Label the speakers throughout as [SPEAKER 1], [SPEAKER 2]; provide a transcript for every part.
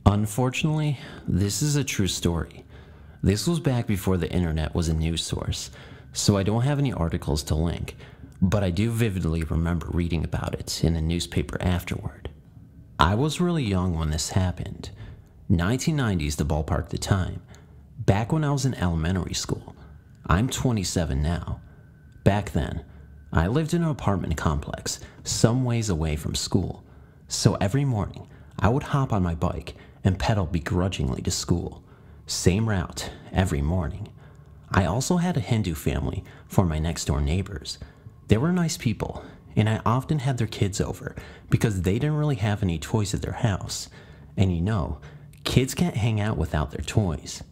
[SPEAKER 1] Unfortunately, this is a true story. This was back before the internet was a news source, so I don't have any articles to link, but I do vividly remember reading about it in a newspaper afterward. I was really young when this happened. 1990s the ballpark the time. Back when I was in elementary school. I'm 27 now. Back then, I lived in an apartment complex some ways away from school, so every morning I would hop on my bike and pedal begrudgingly to school. Same route every morning. I also had a Hindu family for my next door neighbors. They were nice people, and I often had their kids over because they didn't really have any toys at their house. And you know, kids can't hang out without their toys.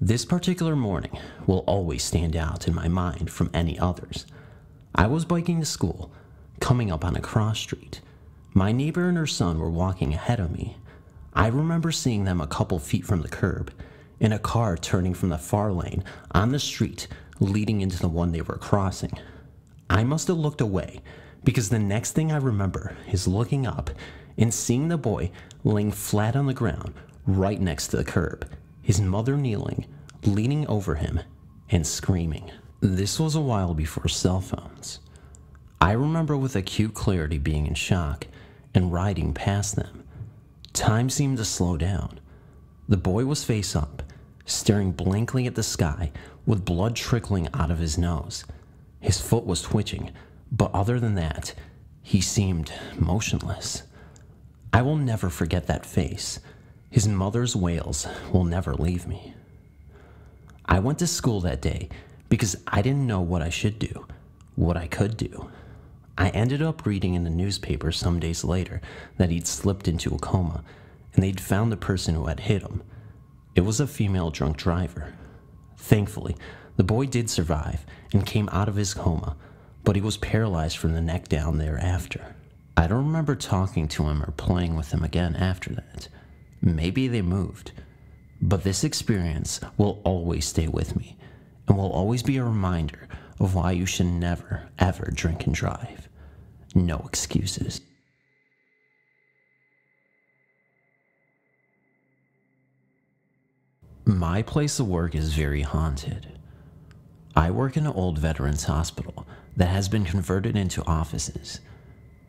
[SPEAKER 1] This particular morning will always stand out in my mind from any others. I was biking to school, coming up on a cross street. My neighbor and her son were walking ahead of me. I remember seeing them a couple feet from the curb, in a car turning from the far lane on the street leading into the one they were crossing. I must have looked away, because the next thing I remember is looking up and seeing the boy laying flat on the ground right next to the curb, his mother kneeling, leaning over him, and screaming. This was a while before cell phones. I remember with acute clarity being in shock and riding past them. Time seemed to slow down. The boy was face up, staring blankly at the sky with blood trickling out of his nose. His foot was twitching, but other than that, he seemed motionless. I will never forget that face. His mother's wails will never leave me. I went to school that day because I didn't know what I should do, what I could do. I ended up reading in the newspaper some days later that he'd slipped into a coma, and they'd found the person who had hit him. It was a female drunk driver. Thankfully, the boy did survive and came out of his coma, but he was paralyzed from the neck down thereafter. I don't remember talking to him or playing with him again after that. Maybe they moved. But this experience will always stay with me and will always be a reminder of why you should never, ever drink and drive. No excuses. My place of work is very haunted. I work in an old veterans hospital that has been converted into offices.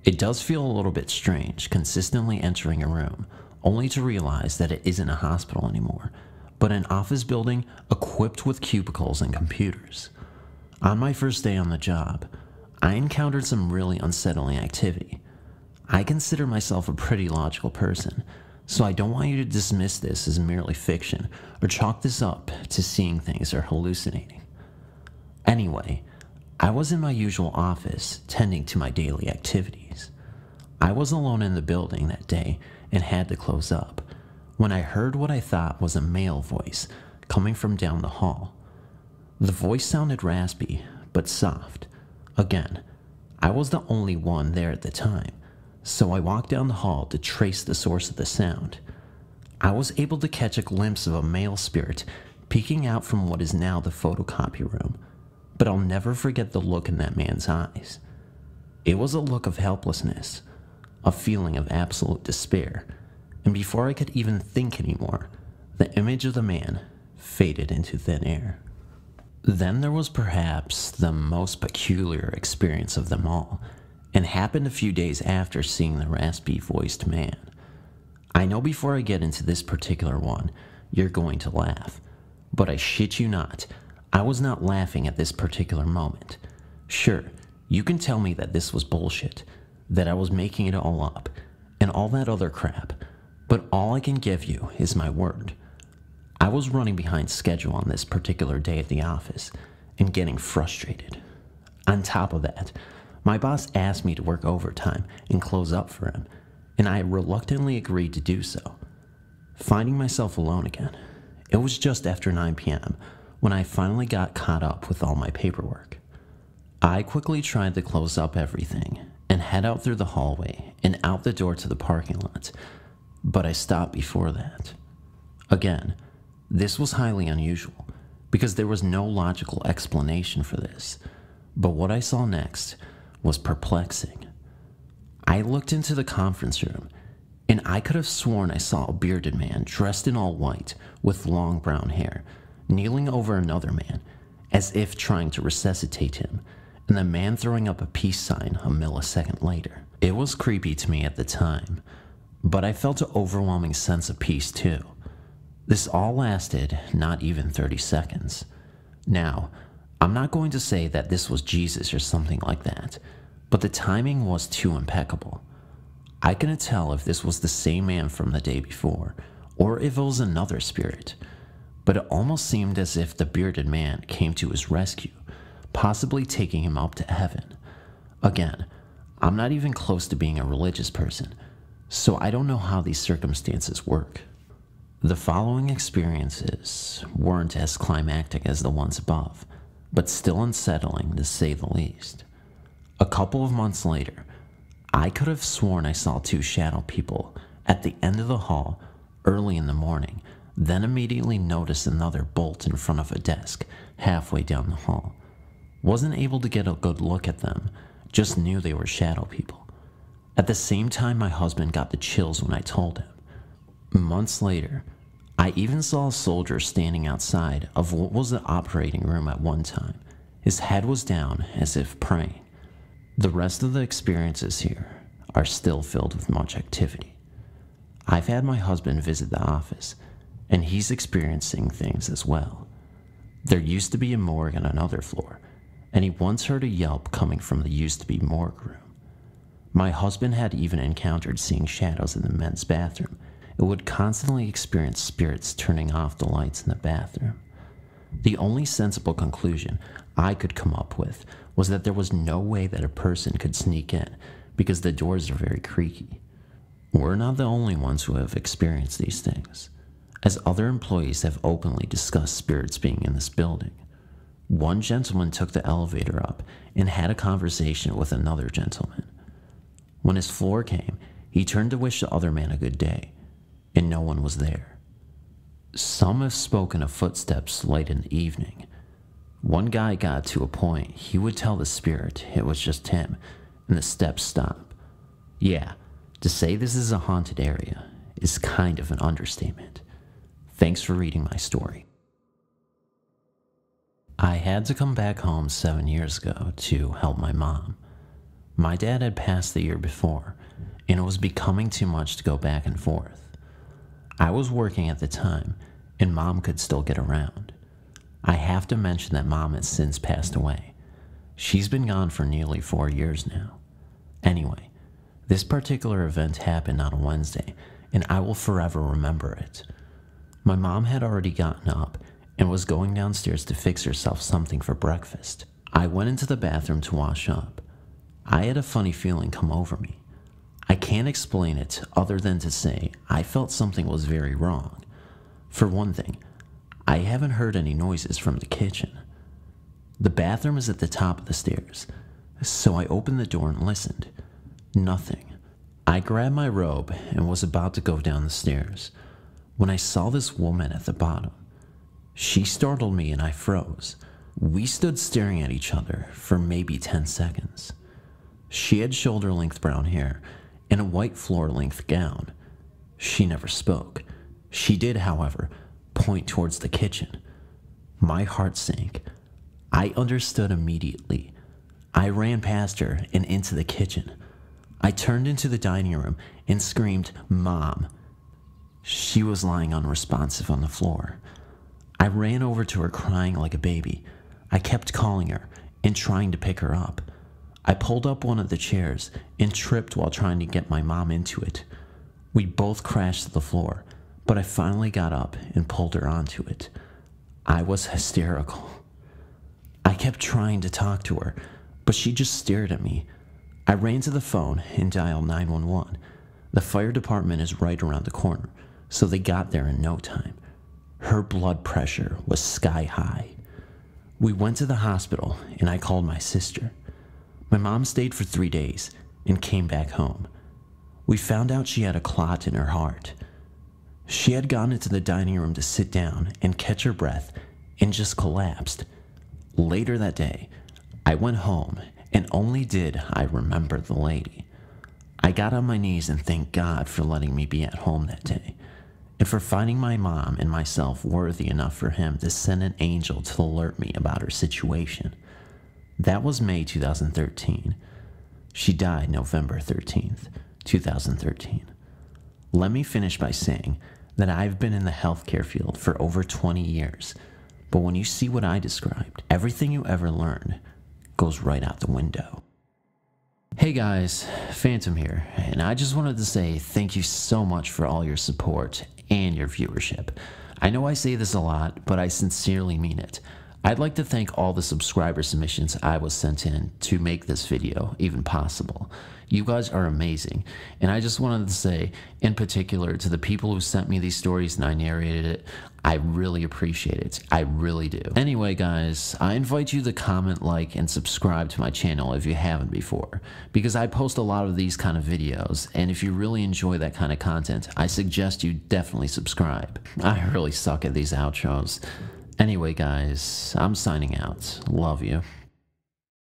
[SPEAKER 1] It does feel a little bit strange consistently entering a room only to realize that it isn't a hospital anymore, but an office building equipped with cubicles and computers. On my first day on the job, I encountered some really unsettling activity. I consider myself a pretty logical person, so I don't want you to dismiss this as merely fiction or chalk this up to seeing things or hallucinating. Anyway, I was in my usual office tending to my daily activities. I was alone in the building that day and had to close up when I heard what I thought was a male voice coming from down the hall. The voice sounded raspy, but soft. Again, I was the only one there at the time, so I walked down the hall to trace the source of the sound. I was able to catch a glimpse of a male spirit peeking out from what is now the photocopy room, but I'll never forget the look in that man's eyes. It was a look of helplessness, a feeling of absolute despair, and before I could even think anymore, the image of the man faded into thin air. Then there was perhaps the most peculiar experience of them all, and happened a few days after seeing the raspy-voiced man. I know before I get into this particular one, you're going to laugh, but I shit you not, I was not laughing at this particular moment. Sure, you can tell me that this was bullshit, that I was making it all up, and all that other crap, but all I can give you is my word. I was running behind schedule on this particular day at the office and getting frustrated. On top of that, my boss asked me to work overtime and close up for him, and I reluctantly agreed to do so. Finding myself alone again, it was just after 9 p.m. when I finally got caught up with all my paperwork. I quickly tried to close up everything and head out through the hallway and out the door to the parking lot, but I stopped before that. Again, this was highly unusual because there was no logical explanation for this, but what I saw next was perplexing. I looked into the conference room, and I could have sworn I saw a bearded man dressed in all white with long brown hair, kneeling over another man, as if trying to resuscitate him, and the man throwing up a peace sign a millisecond later. It was creepy to me at the time, but I felt an overwhelming sense of peace too. This all lasted not even 30 seconds. Now, I'm not going to say that this was Jesus or something like that, but the timing was too impeccable. I couldn't tell if this was the same man from the day before, or if it was another spirit, but it almost seemed as if the bearded man came to his rescue, possibly taking him up to heaven. Again, I'm not even close to being a religious person, so I don't know how these circumstances work. The following experiences weren't as climactic as the ones above, but still unsettling to say the least. A couple of months later, I could have sworn I saw two shadow people at the end of the hall early in the morning, then immediately noticed another bolt in front of a desk halfway down the hall. Wasn't able to get a good look at them, just knew they were shadow people. At the same time, my husband got the chills when I told him. Months later, I even saw a soldier standing outside of what was the operating room at one time. His head was down as if praying. The rest of the experiences here are still filled with much activity. I've had my husband visit the office, and he's experiencing things as well. There used to be a morgue on another floor, and he once heard a yelp coming from the used-to-be morgue room. My husband had even encountered seeing shadows in the men's bathroom and would constantly experience spirits turning off the lights in the bathroom. The only sensible conclusion I could come up with was that there was no way that a person could sneak in because the doors are very creaky. We're not the only ones who have experienced these things, as other employees have openly discussed spirits being in this building. One gentleman took the elevator up and had a conversation with another gentleman. When his floor came, he turned to wish the other man a good day, and no one was there. Some have spoken of footsteps late in the evening. One guy got to a point he would tell the spirit it was just him, and the steps stop. Yeah, to say this is a haunted area is kind of an understatement. Thanks for reading my story. I had to come back home 7 years ago to help my mom. My dad had passed the year before, and it was becoming too much to go back and forth. I was working at the time, and Mom could still get around. I have to mention that Mom has since passed away. She's been gone for nearly 4 years now. Anyway, this particular event happened on a Wednesday, and I will forever remember it. My mom had already gotten up and was going downstairs to fix herself something for breakfast. I went into the bathroom to wash up. I had a funny feeling come over me. I can't explain it other than to say I felt something was very wrong. For one thing, I haven't heard any noises from the kitchen. The bathroom is at the top of the stairs, so I opened the door and listened. Nothing. I grabbed my robe and was about to go down the stairs when I saw this woman at the bottom. She startled me and I froze. We stood staring at each other for maybe 10 seconds. She had shoulder-length brown hair and a white floor-length gown. She never spoke. She did, however, point towards the kitchen. My heart sank. I understood immediately. I ran past her and into the kitchen. I turned into the dining room and screamed, "Mom." She was lying unresponsive on the floor. I ran over to her crying like a baby. I kept calling her and trying to pick her up. I pulled up one of the chairs and tripped while trying to get my mom into it. We both crashed to the floor, but I finally got up and pulled her onto it. I was hysterical. I kept trying to talk to her, but she just stared at me. I ran to the phone and dialed 911. The fire department is right around the corner, so they got there in no time. Her blood pressure was sky high. We went to the hospital and I called my sister. My mom stayed for 3 days and came back home. We found out she had a clot in her heart. She had gone into the dining room to sit down and catch her breath and just collapsed. Later that day, I went home And only did I remember the lady. I got on my knees and thanked God for letting me be at home that day, and for finding my mom and myself worthy enough for him to send an angel to alert me about her situation. That was May 2013. She died November 13th, 2013. Let me finish by saying that I've been in the healthcare field for over 20 years, but when you see what I described, everything you ever learned goes right out the window. Hey guys, Phantom here, and I just wanted to say thank you so much for all your support and your viewership. I know I say this a lot, but I sincerely mean it. I'd like to thank all the subscriber submissions I was sent in to make this video even possible. You guys are amazing, and I just wanted to say, in particular, to the people who sent me these stories and I narrated it, I really appreciate it. I really do. Anyway, guys, I invite you to comment, like, and subscribe to my channel if you haven't before, because I post a lot of these kind of videos, and if you really enjoy that kind of content, I suggest you definitely subscribe. I really suck at these outros. Anyway, guys, I'm signing out. Love you.